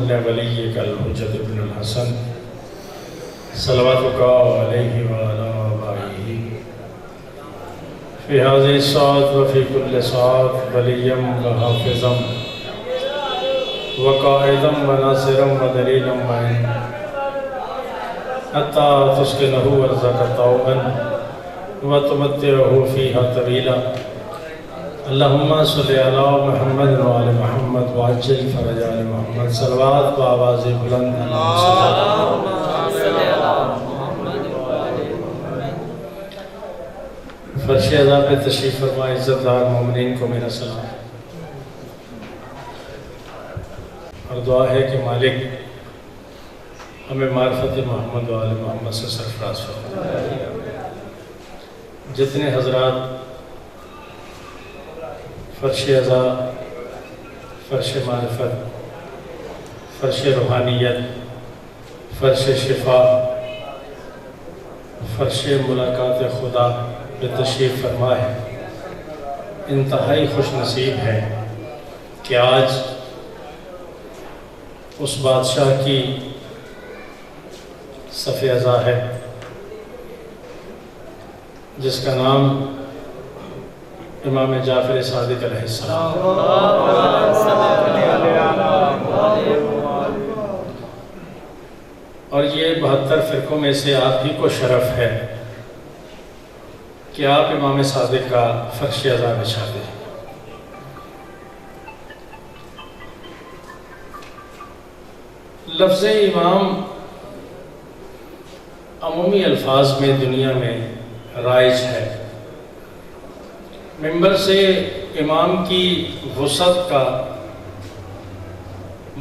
ابن ولیک الحجۃ ابن الحسن صلواتک علیہ وعلی آبائہ فی هذه الساعة وفی کل ساعة ولیا وحافظا وقائدا وناصرا ودلیلا معینا حتی تسکنہ ارضک طوعا وتمتعہ فیہا طویلا اللہم صلی علی محمد وعلی محمد وعجل فرج آل محمد صلوات بآواز بلند اللہم صلی علی محمد وعلی محمد۔ فرش اعضاء پہ تشریف فرما عزت دار مومنین کو میرا سلام اور دعا ہے کہ مالک ہمیں معرفت محمد وآل محمد سے سرفراز فرمائے۔ جتنے حضرات فرش اعضاء، فرش معرفت، فرش روحانیت، فرش شفا، فرش ملاقات خدا پہ تشریف فرما ہے، انتہائی خوش نصیب ہے کہ آج اس بادشاہ کی صف اعضاء ہے جس کا نام امام جعفر صادق علیہ السلام۔ اور یہ 72 فرقوں میں سے آپ ہی کو شرف ہے کہ آپ امام صادق کا فرش اعضاء بچھا دیں۔ لفظ امام عمومی الفاظ میں دنیا میں رائج ہے، ممبر سے امام کی وسعت کا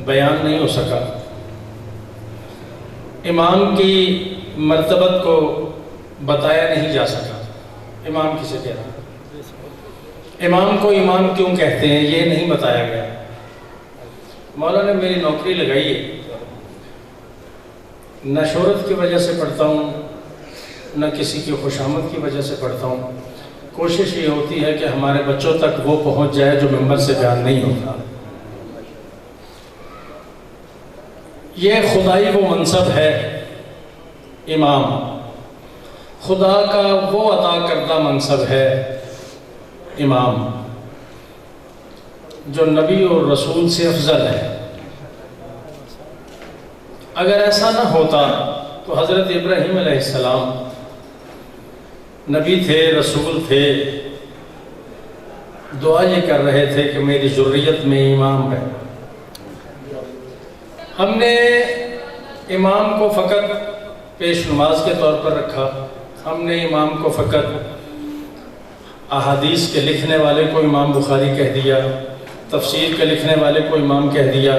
بیان نہیں ہو سکا، امام کی مرتبت کو بتایا نہیں جا سکا۔ امام کسے کہتے ہیں، امام کو امام کیوں کہتے ہیں، یہ نہیں بتایا گیا۔ مولا نے میری نوکری لگائی ہے، نہ شہرت کی وجہ سے پڑھتا ہوں نہ کسی کی خوشامد کی وجہ سے پڑھتا ہوں، کوشش یہ ہوتی ہے کہ ہمارے بچوں تک وہ پہنچ جائے جو ممبر سے بیان نہیں ہوتا۔ یہ خدائی وہ منصب ہے امام، خدا کا وہ عطا کردہ منصب ہے امام جو نبی اور رسول سے افضل ہے۔ اگر ایسا نہ ہوتا تو حضرت ابراہیم علیہ السلام نبی تھے، رسول تھے، دعا یہ کر رہے تھے کہ میری ذریت میں امام ہے۔ ہم نے امام کو فقط پیش نماز کے طور پر رکھا، ہم نے امام کو فقط احادیث کے لکھنے والے کو امام بخاری کہہ دیا، تفسیر کے لکھنے والے کو امام کہہ دیا،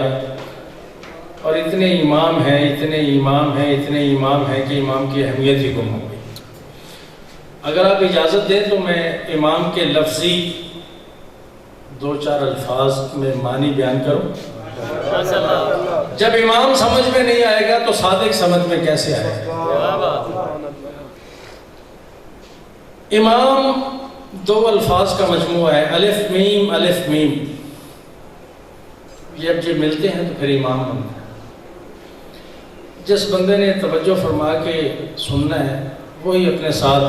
اور اتنے امام ہیں، اتنے امام ہیں، اتنے امام ہیں کہ امام کی اہمیت ہی گم ہو گئی۔ اگر آپ اجازت دیں تو میں امام کے لفظی 2-4 الفاظ میں معنی بیان کروں۔ جب امام سمجھ میں نہیں آئے گا تو صادق سمجھ میں کیسے آئے گا؟ امام 2 الفاظ کا مجموعہ ہے، الف میم الف میم، یہ جب ملتے ہیں تو پھر امام بنتا ہے۔ جس بندے نے توجہ فرما کے سننا ہے وہی اپنے ساتھ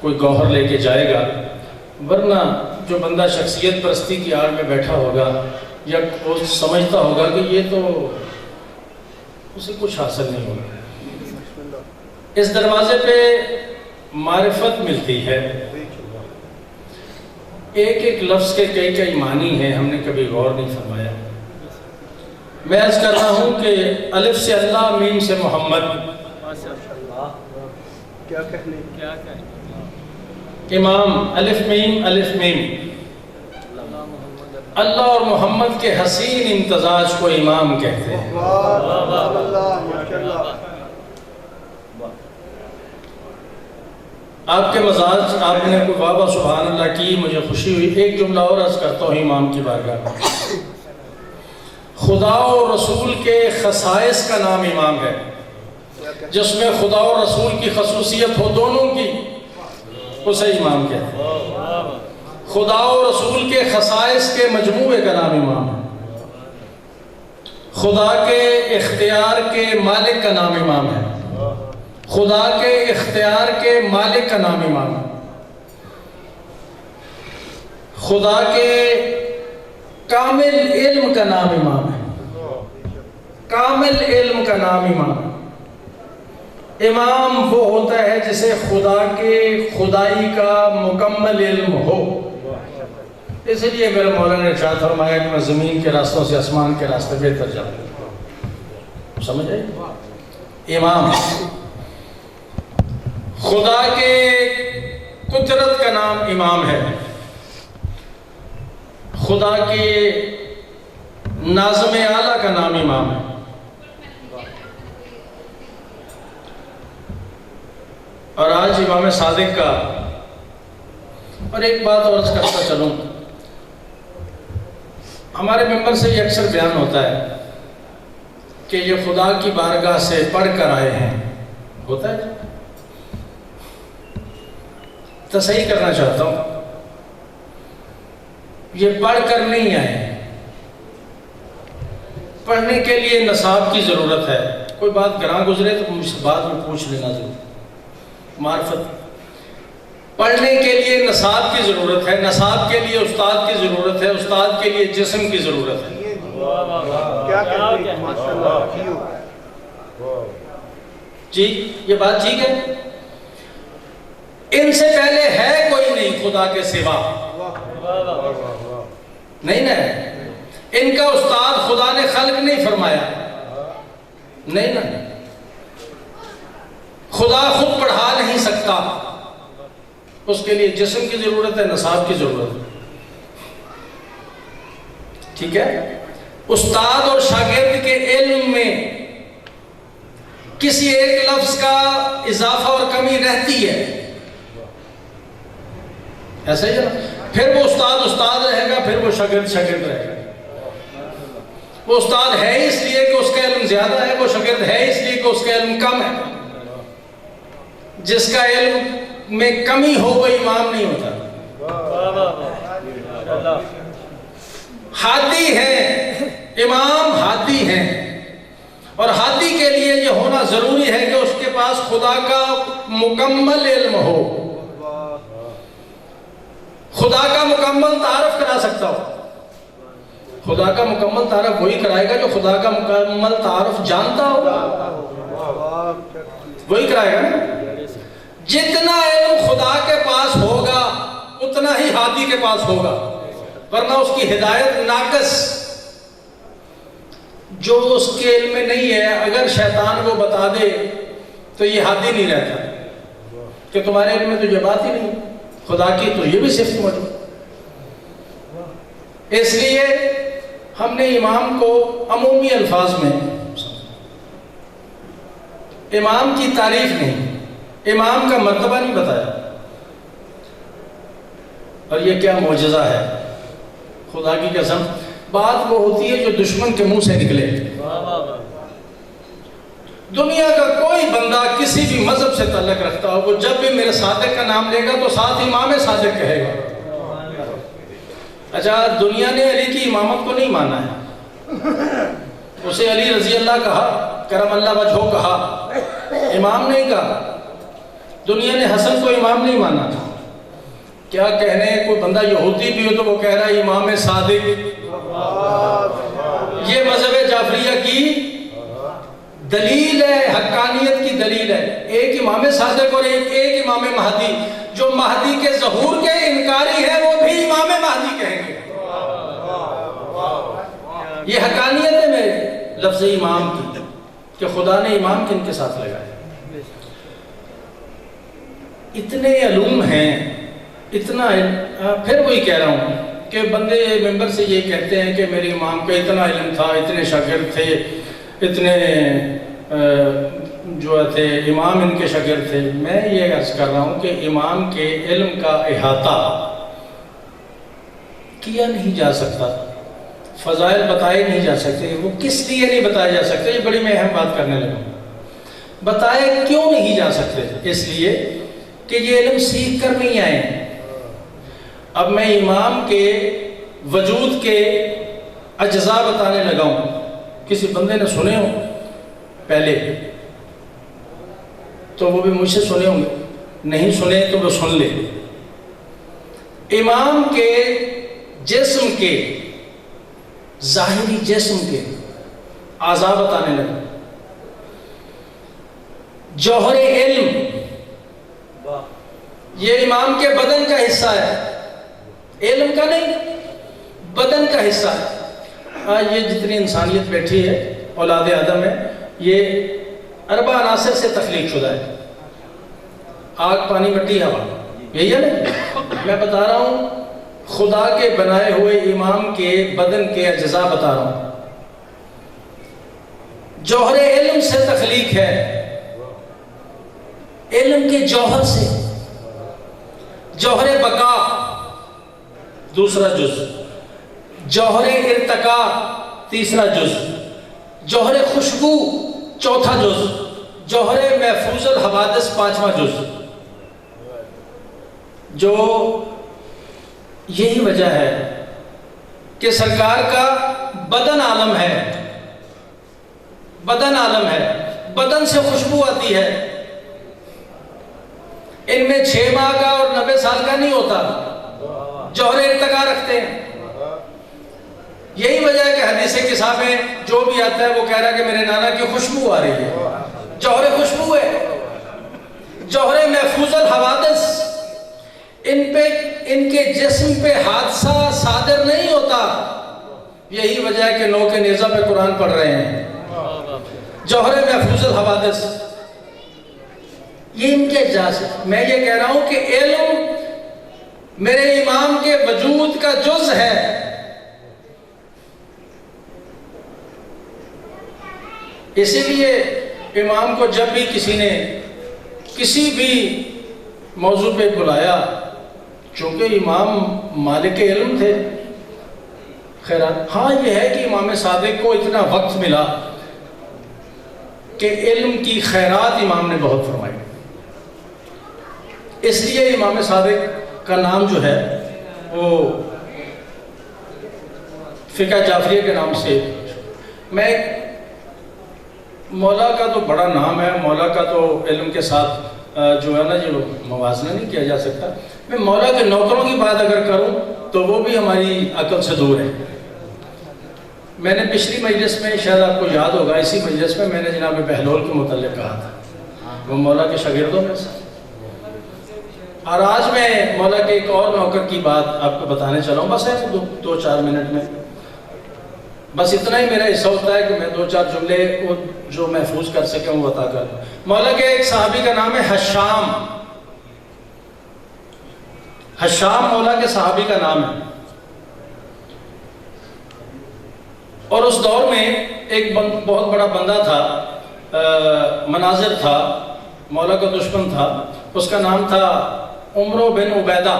کوئی گوہر لے کے جائے گا، ورنہ جو بندہ شخصیت پرستی کی آڑ میں بیٹھا ہوگا یا وہ سمجھتا ہوگا کہ یہ تو اسے کچھ حاصل نہیں ہوگا۔ اس دروازے پہ معرفت ملتی ہے، ایک ایک لفظ کے کئی کئی معنی ہیں، ہم نے کبھی غور نہیں فرمایا۔ میں عرض کر رہا ہوں کہ الف سے اللہ، میم سے محمد، امام الف میم الف میم، اللہ اور محمد کے حسین امتزاج کو امام کہتے ہیں۔ آپ کے مزاج، آپ نے کوئی بابا سبحان اللہ کی، مجھے خوشی ہوئی۔ ایک جملہ اور عرض کرتا ہوں امام کی بارگاہ میں، خدا اور رسول کے خصائص کا نام امام ہے، جس میں خدا اور رسول کی خصوصیت ہو دونوں کی، اسے امام کہتے ہیں۔ خدا اور رسول کے خصائص کے مجموعے کا نام امام ہے۔ خدا کے اختیار کے مالک کا نام امام ہے، خدا کے اختیار کے مالک کا نام امام ہے، خدا کے کامل علم کا نام امام ہے، کامل علم کا نام امام ہے۔ امام وہ ہوتا ہے جسے خدا کے خدائی کا مکمل علم ہو۔ اس لیے میرے مولانا نے ارشاد فرمایا کہ میں زمین کے راستوں سے آسمان کے راستے بہتر جاؤں۔ سمجھ آئی؟ امام خدا کے قدرت کا نام امام ہے، خدا کے ناظم اعلیٰ کا نام امام ہے۔ اور آج امام صادق کا، اور ایک بات اور کرتا چلوں، ہمارے ممبر سے یہ اکثر بیان ہوتا ہے کہ یہ خدا کی بارگاہ سے پڑھ کر آئے ہیں، ہوتا ہے؟ تصحیح کرنا چاہتا ہوں، یہ پڑھ کر نہیں آئے، پڑھنے کے لیے نصاب کی ضرورت ہے۔ کوئی بات گراں گزرے تو مجھ سے بعد میں پوچھ لینا ضرور، معرفت۔ پڑھنے کے لیے نصاب کی ضرورت ہے، نصاب کے لیے استاد کی ضرورت ہے، استاد کے لیے جسم کی ضرورت ہے۔ جی یہ بات ٹھیک ہے؟ ان سے پہلے ہے کوئی نہیں خدا کے سوا، نہیں نا؟ ان کا استاد خدا نے خلق نہیں فرمایا، نہیں نا؟ خدا خود پڑھا نہیں سکتا، اس کے لیے جسم کی ضرورت ہے، نصاب کی ضرورت ہے، ٹھیک ہے؟ استاد اور شاگرد کے علم میں کسی ایک لفظ کا اضافہ اور کمی رہتی ہے، ایسا ہی ہے نا؟ پھر وہ استاد استاد رہے گا، پھر وہ شاگرد شاگرد رہے گا۔ وہ استاد ہے اس لیے کہ اس کا علم زیادہ ہے، وہ شاگرد ہے اس لیے کہ اس کا علم کم ہے۔ جس کا علم میں کمی ہو وہ امام نہیں ہوتا۔ ہادی ہے، امام ہادی ہے، اور ہادی کے لیے یہ ہونا ضروری ہے کہ اس کے پاس خدا کا مکمل علم ہو، خدا کا مکمل تعارف کرا سکتا ہو۔ خدا کا مکمل تعارف وہی کرائے گا جو خدا کا مکمل تعارف جانتا ہو، وہی کرائے گا نا۔ جتنا علم خدا کے پاس ہوگا اتنا ہی ہادی کے پاس ہوگا، ورنہ اس کی ہدایت ناقص۔ جو اس کے علم میں نہیں ہے، اگر شیطان وہ بتا دے تو یہ ہادی نہیں رہتا، کہ تمہارے علم میں تو یہ بات ہی نہیں، خدا کی تو یہ بھی صفت موجود۔ اس لیے ہم نے امام کو عمومی الفاظ میں، امام کی تعریف نہیں، امام کا مرتبہ نہیں بتایا۔ اور یہ کیا معجزہ ہے، خدا کی قسم۔ بات وہ ہوتی ہے جو دشمن کے منہ سے نکلے۔ دنیا کا کوئی بندہ کسی بھی مذہب سے تعلق رکھتا ہو، وہ جب بھی میرے صادق کا نام لے گا تو ساتھ امام صادق کہے گا۔ اچھا، دنیا نے علی کی امامت کو نہیں مانا ہے، اسے علی رضی اللہ کہا، کرم اللہ وجہہ کہا، امام نہیں کہا۔ دنیا نے حسن کو امام نہیں مانا۔ کیا کہنے، کوئی بندہ یہودی بھی ہو تو وہ کہہ رہا ہے امام صادق۔ یہ مذہب جعفریہ کی دلیل ہے، حقانیت کی دلیل ہے۔ ایک امام صادق اور ایک امام مہدی، جو مہدی کے ظہور کے انکاری ہے وہ بھی امام مہدی کہیں گے۔ یہ حقانیت ہے میرے لفظ امام کی، کہ خدا نے امام کن کے ساتھ لگایا۔ اتنے علوم ہیں، اتنا پھر وہی کہہ رہا ہوں کہ بندے ممبر سے یہ کہتے ہیں کہ میرے امام کا اتنا علم تھا، اتنے شاگرد تھے، اتنے جو تھے امام ان کے شاگرد تھے۔ میں یہ عرض کر رہا ہوں کہ امام کے علم کا احاطہ کیا نہیں جا سکتا، فضائل بتائے نہیں جا سکتے۔ وہ کس لیے نہیں بتائے جا سکتے، یہ بڑی میں اہم بات کرنے لگا۔ بتائے کیوں نہیں جا سکتے؟ اس لیے کہ یہ علم سیکھ کر نہیں آئے۔ اب میں امام کے وجود کے اجزاء بتانے لگا ہوں، کسی بندے نے سنے ہوں پہلے تو وہ بھی مجھ سے سنے ہوں گے، نہیں سنے تو وہ سن لے۔ امام کے جسم کے، ظاہری جسم کے اعضاء بتانے لگے۔ جوہر علم یہ امام کے بدن کا حصہ ہے، علم کا نہیں، بدن کا حصہ ہے۔ آج یہ جتنی انسانیت بیٹھی ہے، اولاد آدم ہے، یہ اربع عناصر سے تخلیق شدہ ہے، آگ، پانی، مٹی، ہوا، یہی ہے نا؟ میں بتا رہا ہوں خدا کے بنائے ہوئے امام کے بدن کے اجزاء بتا رہا ہوں۔ جوہر علم سے تخلیق ہے، علم کے جوہر سے۔ جوہر بقا دوسرا جز، جوہر ارتقاء تیسرا جز، جوہر خوشبو چوتھا جز، جوہر محفوظ الحوادث پانچواں جز۔ جو یہی وجہ ہے کہ سرکار کا بدن عالم ہے، بدن عالم ہے، بدن سے خوشبو آتی ہے۔ ان میں 6 ماہ کا اور 90 سال کا نہیں ہوتا، جوہر ارتقاء رکھتے ہیں۔ یہی وجہ ہے کہ حدیث کتاب میں جو بھی آتا ہے وہ کہہ رہا ہے کہ میرے نانا کی خوشبو آ رہی ہے، جوہر خوشبو ہے۔ جوہر محفوظ الحوادث، ان کے جسم پہ حادثہ صادر نہیں ہوتا، یہی وجہ ہے کہ نو کے نیزہ پہ قرآن پڑھ رہے ہیں۔ جوہر محفوظ الحوادث یہ ان کے اجزاء ہے۔ میں یہ کہہ رہا ہوں کہ علم میرے امام کے وجود کا جز ہے۔ اسی لیے امام کو جب بھی کسی نے کسی بھی موضوع پہ بلایا، چونکہ امام مالک علم تھے، خیرات، ہاں یہ ہے کہ امام صادق کو اتنا وقت ملا کہ علم کی خیرات امام نے بہت فرمائی، اس لیے امام صادق کا نام جو ہے وہ فقہ جعفریہ کے نام سے۔ میں مولا کا تو بڑا نام ہے، مولا کا تو علم کے ساتھ جو ہے نا جو موازنہ نہیں کیا جا سکتا۔ میں مولا کے نوکروں کی بات اگر کروں تو وہ بھی ہماری عقل سے دور ہے۔ میں نے پچھلی مجلس میں، شاید آپ کو یاد ہوگا، اسی مجلس میں میں نے جناب بہلول کے متعلق کہا تھا، وہ مولا کے شاگردوں میں سے۔ اور آج میں مولا کے ایک اور نوکر کی بات آپ کو بتانے چلا ہوں، بس ہے 2-4 منٹ میں، بس اتنا ہی میرا حصہ ہوتا ہے کہ میں 2-4 جملے جو محفوظ کر سکیں وہ بتا کر۔ مولا کے ایک صحابی کا نام ہے حشام، حشام مولا کے صحابی کا نام ہے۔ اور اس دور میں ایک بہت بڑا بندہ تھا، مناظر تھا، مولا کا دشمن تھا، اس کا نام تھا عمرو بن عبیدہ،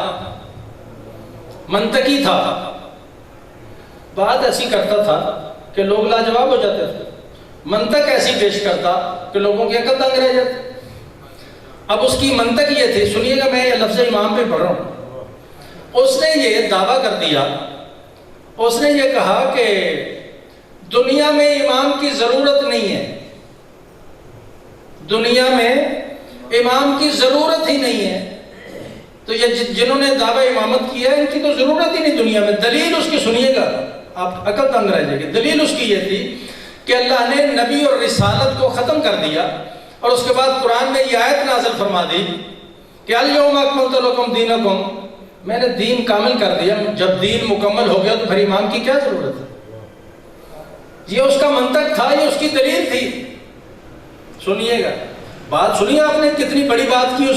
منطقی تھا، بات ایسی کرتا تھا کہ لوگ لاجواب ہو جاتے تھے، منطق ایسی پیش کرتا کہ لوگوں کی عقل دنگ رہ جاتی۔ اب اس کی منطق یہ تھی، سنیے گا، میں یہ لفظ امام پہ پڑھ رہا ہوں، اس نے یہ دعویٰ کر دیا، اس نے یہ کہا کہ دنیا میں امام کی ضرورت نہیں ہے، دنیا میں امام کی ضرورت ہی نہیں ہے۔ تو یہ جنہوں نے دعویٰ امامت کیا ہے ان کی تو ضرورت ہی نہیں دنیا میں۔ دلیل اس کی سنیے گا، آپ عقل تنگ رہ جائے گی۔ دلیل اس کی یہ تھی کہ اللہ نے نبی اور رسالت کو ختم کر دیا، اور اس کے بعد قرآن میں یہ آیت نازل فرما دی کہ الیوم اکملت لکم دینکم، میں نے دین کامل کر دیا۔ جب دین مکمل ہو گیا تو پھر امام کی کیا ضرورت ہے؟ یہ اس کا منطق تھا، یہ اس کی دلیل تھی۔ سنیے گا، بات سنیے آپ نے، کتنی بڑی بات کی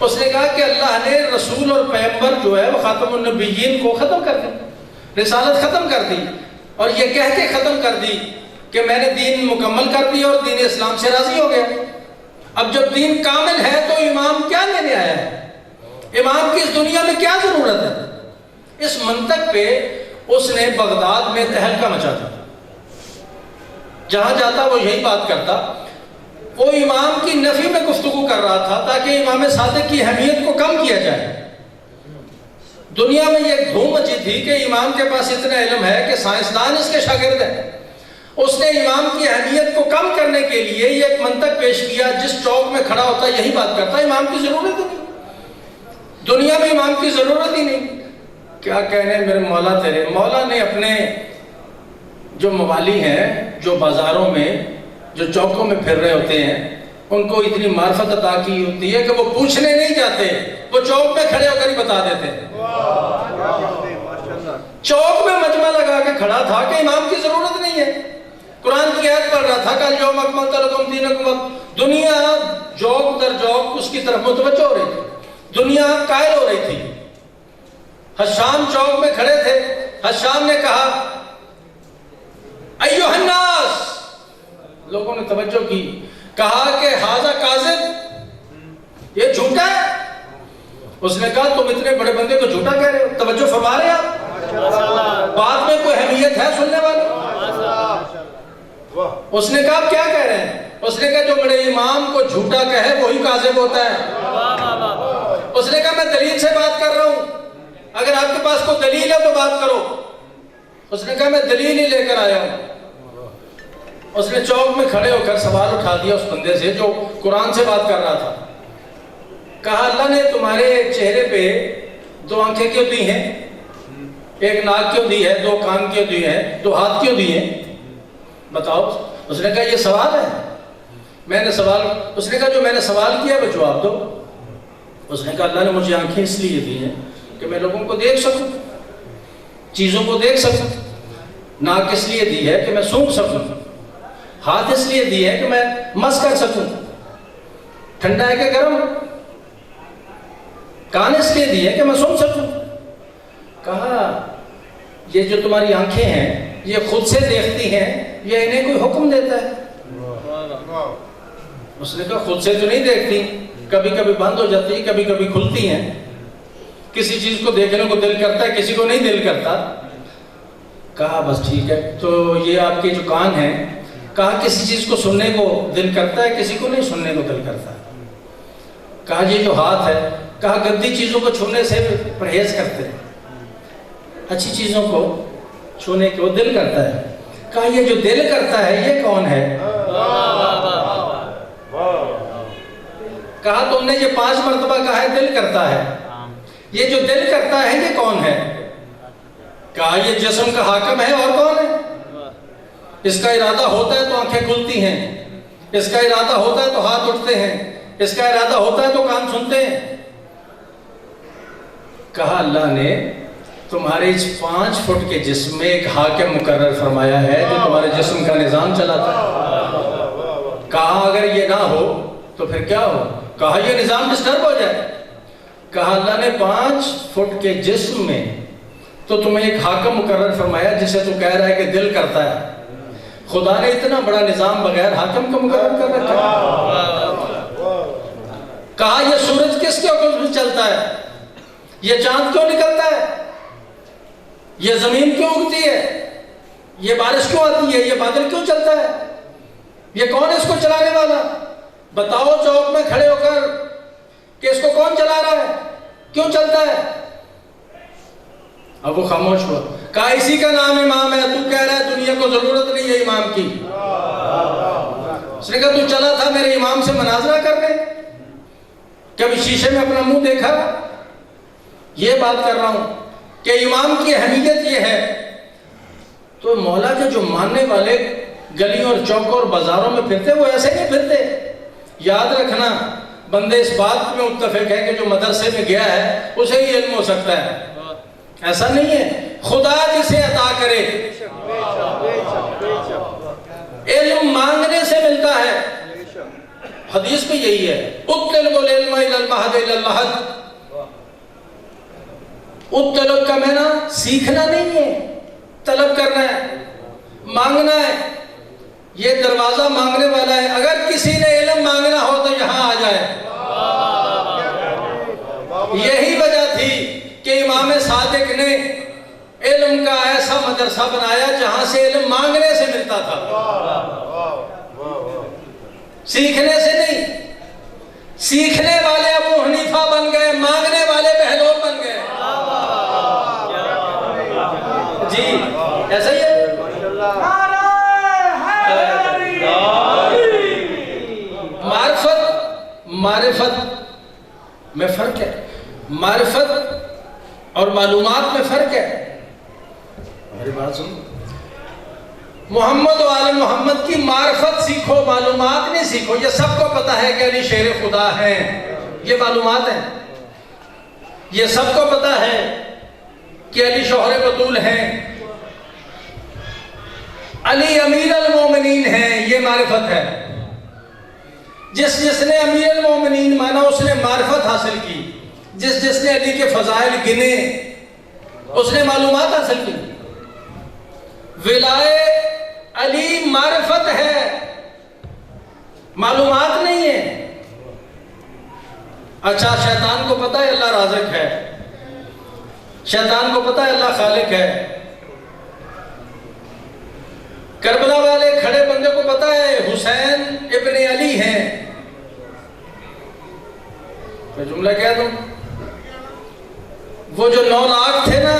اس نے کہا کہ اللہ نے رسول اور پیغمبر جو ہے وہ خاتم النبیین کو ختم کر دی، رسالت ختم کر دی، اور یہ کہہ کے ختم کر دی کہ میں نے دین مکمل کر دیا اور دین اسلام سے راضی ہو گیا۔ اب جب دین کامل ہے تو امام کیا لینے آیا ہے؟ امام کی اس دنیا میں کیا ضرورت ہے؟ اس منطق پہ اس نے بغداد میں تہلکہ مچا تھا، جہاں جاتا وہ یہی بات کرتا، وہ امام کی نفی میں گفتگو کر رہا تھا تاکہ امام صادق کی اہمیت کو کم کیا جائے۔ دنیا میں یہ دھوم مچی تھی کہ امام کے پاس اتنا علم ہے کہ سائنسدان اس کے شاگرد ہیں۔ اس نے امام کی اہمیت کو کم کرنے کے لیے یہ ایک منطق پیش کیا، جس چوک میں کھڑا ہوتا یہی بات کرتا، امام کی ضرورت ہی نہیں، دنیا میں امام کی ضرورت ہی نہیں۔ کیا کہنے میرے مولا تیرے، مولا نے اپنے جو موالی ہیں، جو بازاروں میں، جو چوکوں میں پھر رہے ہوتے ہیں، ان کو اتنی معرفت عطا کی ہوتی ہے کہ وہ پوچھنے نہیں جاتے، وہ چوک میں کھڑے ہو کر ہی بتا دیتے ہیں۔ چوک میں مجمع لگا کے کھڑا تھا کہ امام کی ضرورت نہیں ہے، قرآن کی آیت پڑھ رہا تھا کہ اليوم اکملت لکم دینکم، دنیا جوک در جوک اس کی طرف متوجہ ہو رہی تھی، دنیا قائل ہو رہی تھی۔ حشام چوک میں کھڑے تھے، حشام نے کہا ایھا الناس، لوگوں نے توجہ کی، کہا کہ ھذا کاذب، یہ جھوٹا ہے۔ اس نے کہا تم اتنے بڑے بندے کو جھوٹا کہہ رہے ہو، توجہ فرما رہے ہیں آپ، بات میں کوئی اہمیت ہے سننے والے؟ اس نے کہا آپ کیا کہہ رہے ہیں؟ اس نے کہا جو بڑے امام کو جھوٹا کہے وہی کاذب ہوتا ہے۔ اس نے کہا میں دلیل سے بات کر رہا ہوں، اگر آپ کے پاس کوئی دلیل ہے تو بات کرو۔ اس نے کہا میں دلیل ہی لے کر آیا ہوں۔ اس نے چوک میں کھڑے ہو کر سوال اٹھا دیا اس بندے سے جو قرآن سے بات کر رہا تھا، کہا اللہ نے تمہارے چہرے پہ 2 آنکھیں کیوں دی ہیں، 1 ناک کیوں دی ہے، 2 کان کیوں دی ہیں، 2 ہاتھ کیوں دی ہیں، بتاؤ۔ اس نے کہا یہ سوال ہے، میں نے سوال، اس نے کہا جو میں نے سوال کیا وہ جواب دو۔ اس نے کہا اللہ نے مجھے آنکھیں اس لیے دی ہیں کہ میں لوگوں کو دیکھ سکوں، چیزوں کو دیکھ سکوں، ناک اس لیے دی ہے کہ میں سونگھ سکوں، ہاتھ اس لیے دی ہے کہ میں مس کر سکوں، ٹھنڈا ہے کہ گرم، کان اس لیے دی ہے کہ میں سن سکوں۔ کہا یہ جو تمہاری آنکھیں ہیں یہ خود سے دیکھتی ہیں یا انہیں کوئی حکم دیتا ہے؟ اس نے کہا خود سے تو نہیں دیکھتی، کبھی کبھی بند ہو جاتی ہے، کبھی کبھی کھلتی ہیں، کسی چیز کو دیکھنے کو دل کرتا ہے، کسی کو نہیں دل کرتا۔ کہا بس ٹھیک ہے، تو یہ آپ کے جو کان ہیں، کہا کسی چیز کو سننے کو دل کرتا ہے، کسی کو نہیں سننے کو دل کرتا۔ کہا یہ جو ہاتھ ہے، کہا گندی چیزوں کو چھونے سے پرہیز کرتے ہیں، اچھی چیزوں کو چھونے کو دل کرتا ہے۔ کہا یہ جو دل کرتا ہے یہ کون ہے؟ کہا تم نے یہ 5 مرتبہ کہا ہے دل کرتا ہے، یہ جو دل کرتا ہے یہ کون ہے؟ کہا یہ جسم کا حاکم ہے، اور کون ہے؟ اس کا ارادہ ہوتا ہے تو آنکھیں کھلتی ہیں، اس کا ارادہ ہوتا ہے تو ہاتھ اٹھتے ہیں، اس کا ارادہ ہوتا ہے تو کان سنتے ہیں۔ کہا اللہ نے تمہارے اس 5 فٹ کے جسم میں ایک حاکم مقرر فرمایا ہے جو تمہارے جسم کا نظام چلاتا ہے۔ کہا اگر یہ نہ ہو تو پھر کیا ہو؟ کہا یہ نظام ڈسٹرب ہو جائے۔ کہا اللہ نے 5 فٹ کے جسم میں تو تمہیں ایک حاکم مقرر فرمایا جسے تو کہہ رہا ہے کہ دل کرتا ہے، خدا نے اتنا بڑا نظام بغیر حاکم کا مقرر کر رکھا۔ کہا یہ سورج کس کے حکم سے چلتا ہے، یہ چاند کیوں نکلتا ہے، یہ زمین کیوں اگتی ہے، یہ بارش کیوں آتی ہے، یہ بادل کیوں چلتا ہے، یہ کون ہے اس کو چلانے والا؟ بتاؤ چوک میں کھڑے ہو کر کہ اس کو کون چلا رہا ہے، کیوں چلتا ہے؟ اب وہ خاموش ہوا۔ کہا اسی کا نام امام ہے، تو کہہ رہا ہے دنیا کو ضرورت نہیں ہے امام کی۔ اس نے کہا تو چلا تھا میرے امام سے مناظرہ کرنے، کبھی شیشے میں اپنا منہ دیکھا؟ یہ بات کر رہا ہوں کہ امام کی اہمیت یہ ہے۔ تو مولا کے جو ماننے والے گلیوں اور چوکوں اور بازاروں میں پھرتے وہ ایسے نہیں پھرتے۔ یاد رکھنا بندے اس بات میں متفق ہے کہ جو مدرسے میں گیا ہے اسے ہی علم ہو سکتا ہے، ایسا نہیں ہے۔ خدا جسے عطا کرے علم مانگنے سے ملتا ہے، حدیث میں یہی ہے، اطلب العلم الی المہد الی اللحد۔ اطلب کا معنی سیکھنا نہیں ہے، طلب کرنا ہے، مانگنا ہے۔ یہ دروازہ مانگنے والا ہے، اگر کسی نے علم مانگنا ہو تو یہاں آ جائے۔ یہی وجہ تھی کہ امام صادق نے علم کا ایسا مدرسہ بنایا جہاں سے علم مانگنے سے ملتا تھا، سیکھنے سے نہیں۔ سیکھنے والے ابو حنیفہ بن گئے، مانگنے والے بہلول بن گئے۔ جی ایسا ہی ہے۔ معرفت میں فرق ہے، معرفت اور معلومات میں فرق ہے۔ میری بات سنو، محمد و آل محمد کی معرفت سیکھو، معلومات نہیں سیکھو۔ یہ سب کو پتا ہے کہ علی شیر خدا ہیں، یہ معلومات ہیں۔ یہ سب کو پتا ہے کہ علی شوہر بطول ہیں، علی امیر المومنین ہیں، یہ معرفت ہے۔ جس نے امیر المومنین مانا اس نے معرفت حاصل کی، جس نے علی کے فضائل گنے اس نے معلومات حاصل کی۔ ولائے علی معرفت ہے، معلومات نہیں ہے۔ اچھا، شیطان کو پتا ہے اللہ رازق ہے، شیطان کو پتا ہے اللہ خالق ہے، کربلا والے کھڑے بندے کو پتا ہے حسین ابن علی ہیں۔ میں جملہ کہہ دوں، وہ جو 9 لاکھ تھے نا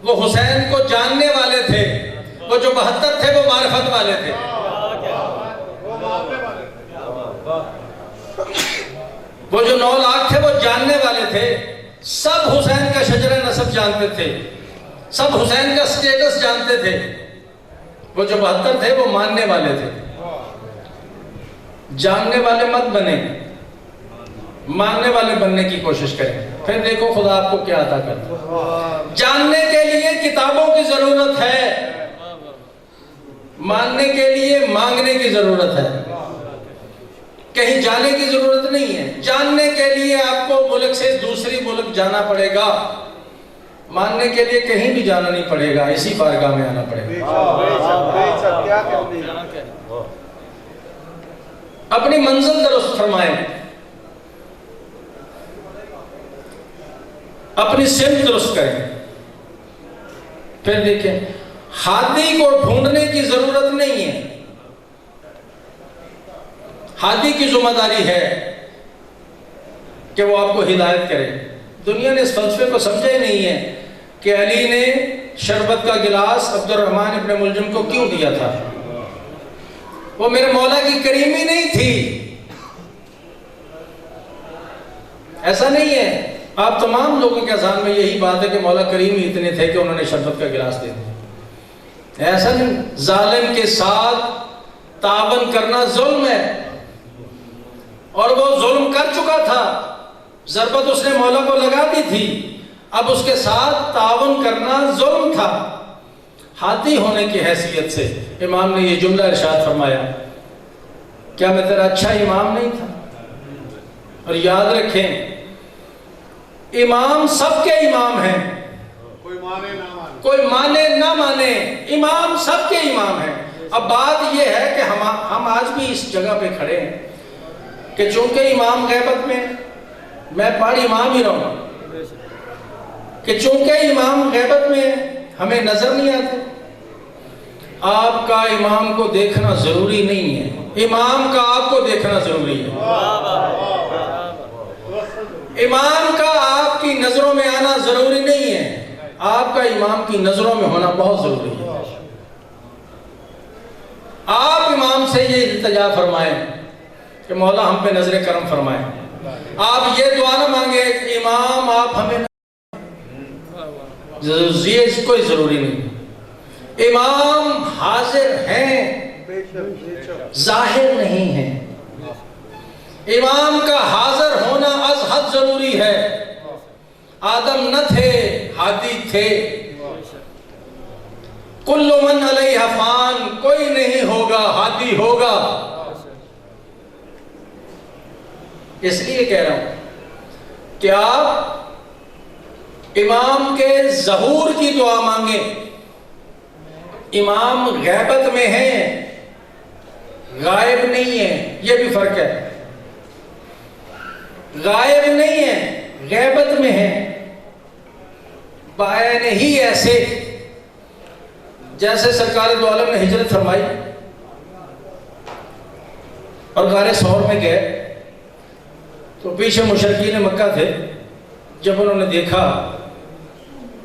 وہ حسین کو جاننے والے تھے، وہ جو 72 تھے وہ معرفت والے تھے۔ وہ جو 9 لاکھ تھے وہ جاننے والے تھے، سب حسین کا شجرہ نسب جانتے تھے، سب حسین کا سٹیٹس جانتے تھے۔ وہ جو 72 تھے وہ ماننے والے تھے۔ جاننے والے مت بنے، ماننے والے بننے کی کوشش کریں، پھر دیکھو خدا آپ کو کیا عطا کرتا ہے۔ جاننے کے لیے کتابوں کی ضرورت ہے، ماننے کے لیے مانگنے کی ضرورت ہے، کہیں جانے کی ضرورت نہیں ہے۔ جاننے کے لیے آپ کو ملک سے دوسری ملک جانا پڑے گا، ماننے کے لیے کہیں بھی جانا نہیں پڑے گا، اسی بارگاہ میں آنا پڑے گا۔ اپنی منزل درست فرمائیں، اپنی سمت درست کریں، پھر دیکھیں ہادی کو ڈھونڈنے کی ضرورت نہیں ہے۔ ہادی کی ذمہ داری ہے کہ وہ آپ کو ہدایت کرے۔ دنیا نے اس فلسفے کو سمجھا ہی نہیں ہے کہ علی نے شربت کا گلاس عبد الرحمن ابن ملجم کو کیوں دیا تھا۔ وہ میرے مولا کی کریمی نہیں تھی، ایسا نہیں ہے۔ آپ تمام لوگوں کے اذہان میں یہی بات ہے کہ مولا کریم ہی اتنے تھے کہ انہوں نے شربت کا گلاس دے دیا، ایسا نہیں۔ ظالم کے ساتھ تعاون کرنا ظلم ہے، اور وہ ظلم کر چکا تھا، ضربت اس نے مولا کو لگا دی تھی، اب اس کے ساتھ تعاون کرنا ظلم تھا۔ ہادی ہونے کی حیثیت سے امام نے یہ جملہ ارشاد فرمایا، کیا میں تیرا اچھا امام نہیں تھا؟ اور یاد رکھیں امام سب کے امام ہیں، کوئی مانے نہ مانے، امام سب کے امام ہیں۔ اب بات یہ ہے کہ ہم آج بھی اس جگہ پہ کھڑے ہیں کہ چونکہ امام غیبت میں پاڑی امام ہی رہوں، کہ چونکہ امام غیبت میں ہمیں نظر نہیں آتے۔ آپ کا امام کو دیکھنا ضروری نہیں ہے، امام کا آپ کو دیکھنا ضروری ہے۔ امام کا آپ کی نظروں میں آنا ضروری نہیں ہے، آپ کا امام کی نظروں میں ہونا بہت ضروری ہے۔ آپ امام سے یہ التجا فرمائیں کہ مولا ہم پہ نظر کرم فرمائیں۔ آپ یہ دعا نہ مانگے کہ امام آپ ہمیں، یہ کوئی ضروری نہیں۔ امام حاضر ہیں، ظاہر نہیں ہیں۔ امام کا حاضر ہونا از حد ضروری ہے۔ آدم نہ تھے، ہادی تھے۔ کل من علیہ فان، کوئی نہیں ہوگا، ہادی ہوگا۔ اس لیے کہہ رہا ہوں کہ آپ امام کے ظہور کی دعا مانگیں۔ امام غیبت میں ہیں، غائب نہیں ہے، یہ بھی فرق ہے۔ غائب نہیں ہے، غیبت میں ہے، بائن ہی ایسے جیسے سرکار دو عالم نے ہجرت فرمائی اور غار ثور میں گئے تو پیچھے مشرکین مکہ تھے۔ جب انہوں نے دیکھا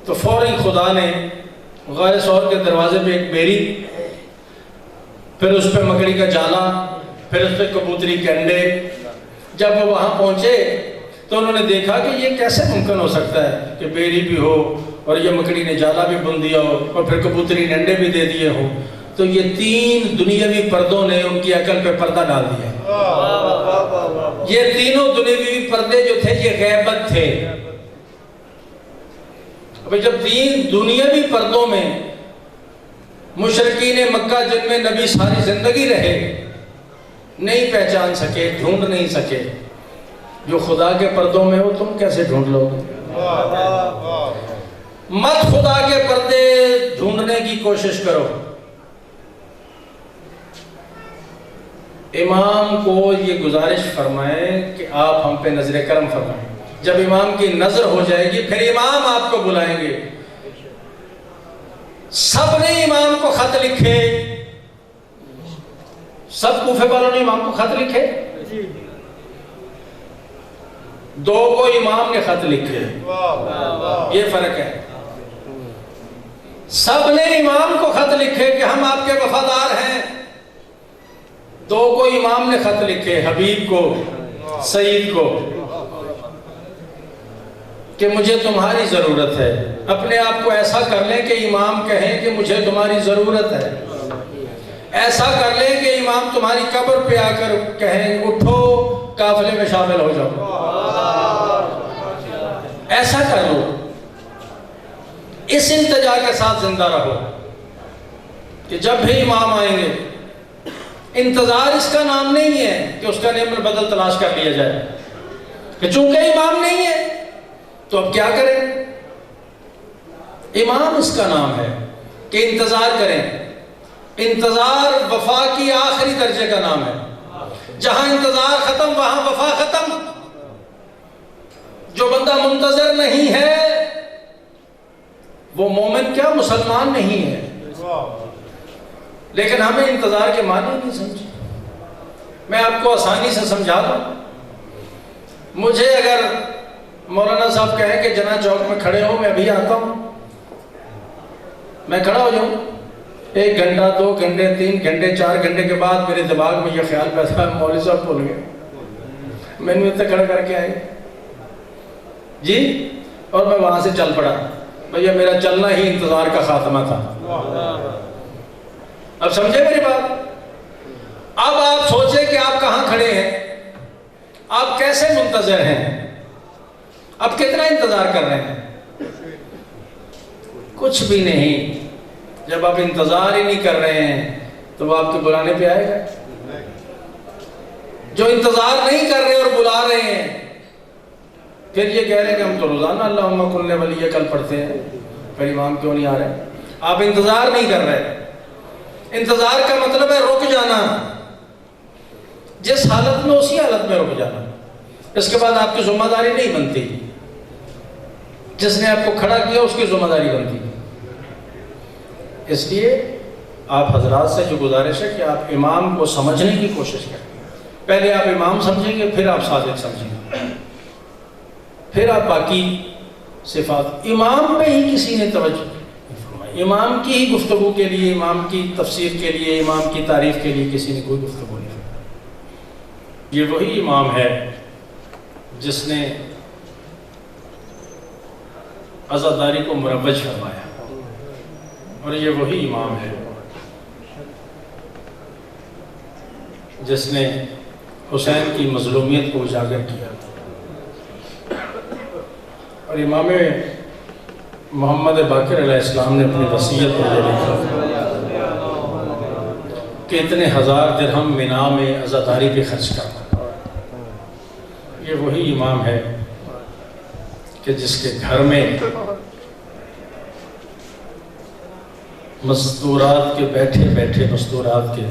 تو فوری خدا نے غار ثور کے دروازے پہ ایک بیری، پھر اس پہ مکڑی کا جالا، پھر اس پہ کبوتری کے انڈے، جب وہ وہاں پہنچے تو انہوں نے دیکھا کہ یہ کیسے ممکن ہو سکتا ہے کہ بیری بھی ہو اور یہ مکڑی نے جالا بھی بن دیا ہو اور پھر کبوتری نے انڈے بھی دے دیے ہوں. تو یہ تین دنیاوی پردوں نے ان کی عقل پہ پردہ ڈال دیا. یہ تینوں دنیاوی پردے جو تھے یہ غیبت تھے. اب جب تین دنیاوی پردوں میں مشرکین مکہ جن میں نبی ساری زندگی رہے نہیں پہچان سکے, ڈھونڈ نہیں سکے, جو خدا کے پردوں میں ہو تم کیسے ڈھونڈ لو گے؟ مت خدا کے پردے ڈھونڈنے کی کوشش کرو. امام کو یہ گزارش فرمائیں کہ آپ ہم پہ نظر کرم فرمائیں. جب امام کی نظر ہو جائے گی پھر امام آپ کو بلائیں گے. سب نے امام کو خط لکھے, سب کوفے والوں نے امام کو خط لکھے, دو کو امام نے خط لکھے. یہ فرق ہے. سب نے امام کو خط لکھے کہ ہم آپ کے وفادار ہیں, دو کو امام نے خط لکھے, حبیب کو, سعید کو, کہ مجھے تمہاری ضرورت ہے. اپنے آپ کو ایسا کر لیں کہ امام کہیں کہ مجھے تمہاری ضرورت ہے. ایسا کر لیں کہ امام تمہاری قبر پہ آ کر کہیں اٹھو قافلے میں شامل ہو جاؤ. ایسا کر لو. اس التجا کے ساتھ زندہ رہو کہ جب بھی امام آئیں گے, انتظار اس کا نام نہیں ہے کہ اس کا نعمت بدل تلاش کر لیا جائے کہ چونکہ امام نہیں ہے تو اب کیا کریں. امام اس کا نام ہے کہ انتظار کریں. انتظار وفا کی آخری درجے کا نام ہے. جہاں انتظار ختم وہاں وفا ختم. جو بندہ منتظر نہیں ہے وہ مومن کیا مسلمان نہیں ہے. لیکن ہمیں انتظار کے معنی نہیں سمجھے. میں آپ کو آسانی سے سمجھا دوں. مجھے اگر مولانا صاحب کہیں کہ جناح چوک میں کھڑے ہو, میں ابھی آتا ہوں, میں کھڑا ہو جاؤں, 1 گھنٹہ 2 گھنٹے 3 گھنٹے 4 گھنٹے کے بعد میرے دماغ میں یہ خیال پیدا ہے مولوی صاحب بھول گئے, میں نے اتنا کھڑا کر کے آئے جی, اور میں وہاں سے چل پڑا. بھیا میرا چلنا ہی انتظار کا خاتمہ تھا. اب سمجھے میری بات. اب آپ سوچیں کہ آپ کہاں کھڑے ہیں, آپ کیسے منتظر ہیں, اب کتنا انتظار کر رہے ہیں. کچھ بھی نہیں. جب آپ انتظار ہی نہیں کر رہے ہیں تو وہ آپ کے بلانے پہ آئے گا. جو انتظار نہیں کر رہے اور بلا رہے ہیں پھر یہ کہہ رہے ہیں کہ ہم تو روزانہ اللہم کن ولی کل پڑھتے ہیں, پھر امام کیوں نہیں آ رہے. آپ انتظار نہیں کر رہے. انتظار کا مطلب ہے رک جانا. جس حالت میں اسی حالت میں رک جانا. اس کے بعد آپ کی ذمہ داری نہیں بنتی. جس نے آپ کو کھڑا کیا اس کی ذمہ داری بنتی. اس لیے آپ حضرات سے جو گزارش ہے کہ آپ امام کو سمجھنے کی کوشش کریں. پہلے آپ امام سمجھیں گے, پھر آپ صادق سمجھیں گے, پھر آپ باقی صفات. امام پہ ہی کسی نے توجہ, امام کی ہی گفتگو کے لیے, امام کی تفسیر کے لیے, امام کی تعریف کے لیے کسی نے کوئی گفتگو نہیں کی. یہ وہی امام ہے جس نے عزاداری کو مروج فرمایا, اور یہ وہی امام ہے جس نے حسین کی مظلومیت کو اجاگر کیا. اور امام محمد باقر علیہ السلام نے اپنی وصیت میں یہ لکھا کہ اتنے 1000 درہم مینا میں عزاداری پہ خرچ کرنا. یہ وہی امام ہے کہ جس کے گھر میں مستورات کے بیٹھے بیٹھے مستورات کے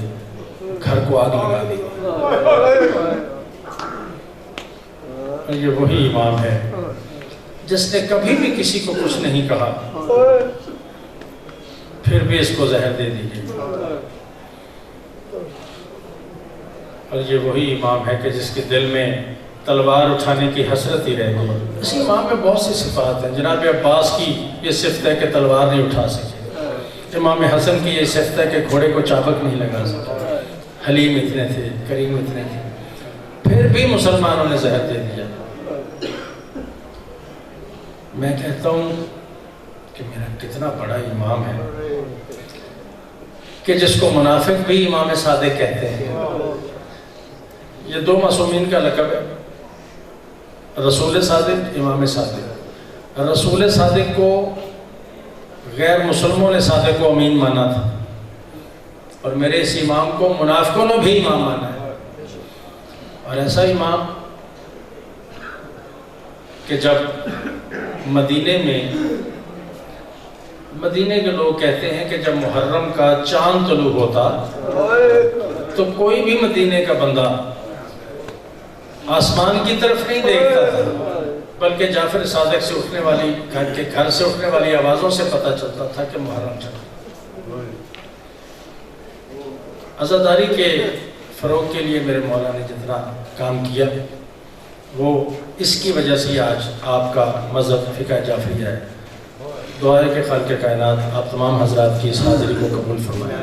گھر کو آگ لگا دی. یہ وہی امام ہے جس نے کبھی بھی کسی کو کچھ نہیں کہا پھر بھی اس کو زہر دے دی گئی. اور یہ وہی امام ہے کہ جس کے دل میں تلوار اٹھانے کی حسرت ہی رہ گئی. اس امام میں بہت سی صفات ہیں. جناب عباس کی یہ صفت ہے کہ تلوار نہیں اٹھا سکے. امام حسن کی یہ صفت ہے کہ گھوڑے کو چابک نہیں لگا سکے. حلیم اتنے تھے, کریم اتنے تھے. پھر بھی مسلمانوں نے زہر دے دیا۔ میں کہتا ہوں کہ میرا کتنا بڑا امام ہے کہ جس کو منافق بھی امام صادق کہتے ہیں۔ یہ دو معصومین کا لقب ہے، رسول صادق، امام صادق۔ رسول صادق کو غیر مسلموں نے صادق کو امین مانا تھا، اور میرے اس امام کو منافقوں نے بھی امام مانا ہے۔ اور ایسا امام کہ جب مدینے کے لوگ کہتے ہیں کہ جب محرم کا چاند طلوع ہوتا تو کوئی بھی مدینے کا بندہ آسمان کی طرف نہیں دیکھتا تھا، بلکہ جعفر صادق سے اٹھنے والی گھر سے اٹھنے والی آوازوں سے پتہ چلتا تھا کہ محرم چلا۔ عزاداری کے فروغ کے لیے میرے مولا نے جتنا کام کیا وہ اس کی وجہ سے آج آپ کا مذہب فقہ جعفریہ ہے۔ دعا ہے کہ خالق کائنات آپ تمام حضرات کی اس حاضری کو قبول فرمائے۔